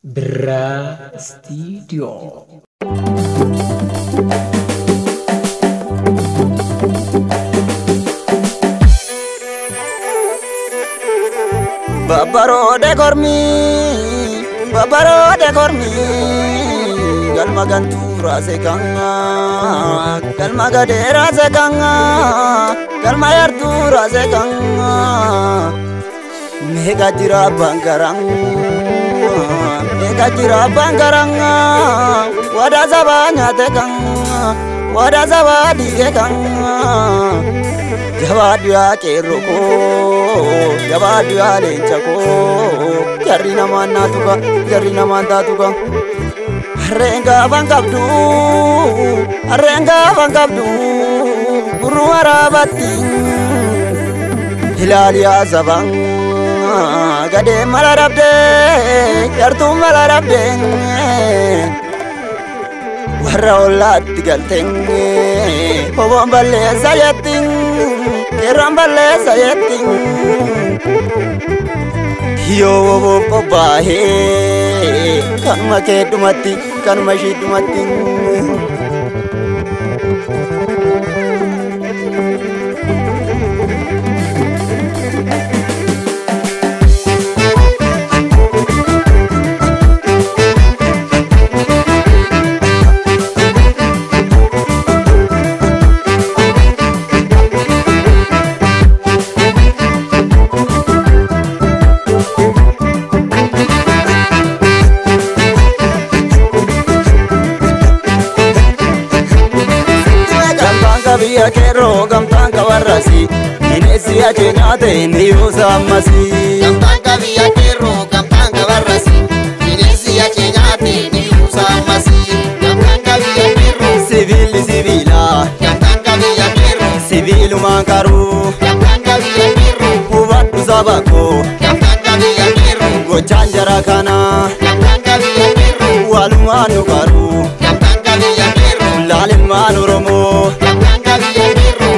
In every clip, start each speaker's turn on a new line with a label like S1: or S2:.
S1: Bra Studio.
S2: Babaro de gormi, galma gantura sekanga, galma gadera sekanga, galma yartura sekanga, mega jira bangarang, wada zabanya tekanga, wada zabadi tekanga. Jabadia keroko, jabadia lenchako, jarina manda tuka. Arenga bangabdu, guru arabati. Hilalia zabang, gade malarabde, yartu malarabde. Waraulat galteng, pobambale sayating. Kerambale sayeting yo pobahe kan make dumati kan mashi dumating Biya kero gamtan kawarasi inesi aje nyate niyo samasi
S3: gamtan biya kero gamtan kawarasi inesi aje nyate niyo samasi gamtan biya kero
S2: sivila
S3: gamtan biya kero
S2: sivilu mankaru
S3: gamtan biya kero
S2: hubatu sabako
S3: gamtan biya kero
S2: gochanjara kana
S3: gamtan biya kero
S2: walumanu karu
S3: gamtan biya kero
S2: lalimanu romo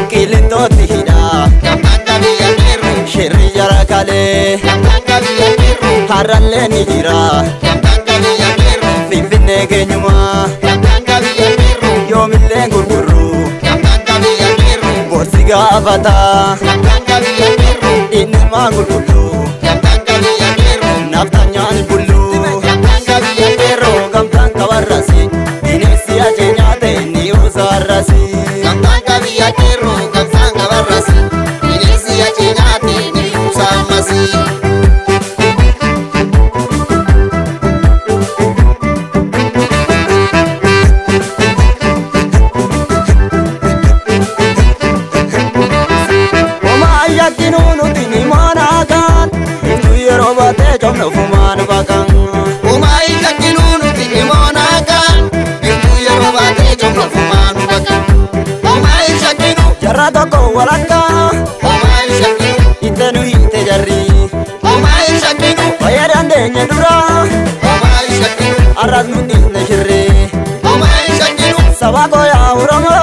S2: Kilintoti hida,
S3: biya kero
S2: shiri jara kale,
S3: biya kero
S2: haralle ni jira,
S3: biya kero
S2: finfinne kenyuma,
S3: biya kero
S2: yomille gurguru,
S3: biya kero
S2: borsi gafata,
S3: biya kero
S2: inuma gurguru,
S3: biya kero
S2: naftanyani bullu,
S3: biya kero
S2: gamtan kawarasi, inesi aje nyate ni usarasi.
S3: gamtan biya kero gamtan kawarasi inesi aje nyate niyo samasi
S2: Jomno fuman bakan
S3: umai kakinunu tini monakan itu yerobate jomno fuman bakan umai shakinu
S2: jarra toko walaka
S3: umai shakinu
S2: itenu ite jarri
S3: umai shakinu
S2: bayarande nyedura
S3: umai shakinu
S2: arad nundi neshire
S3: umai shakinu
S2: sabako ya uromo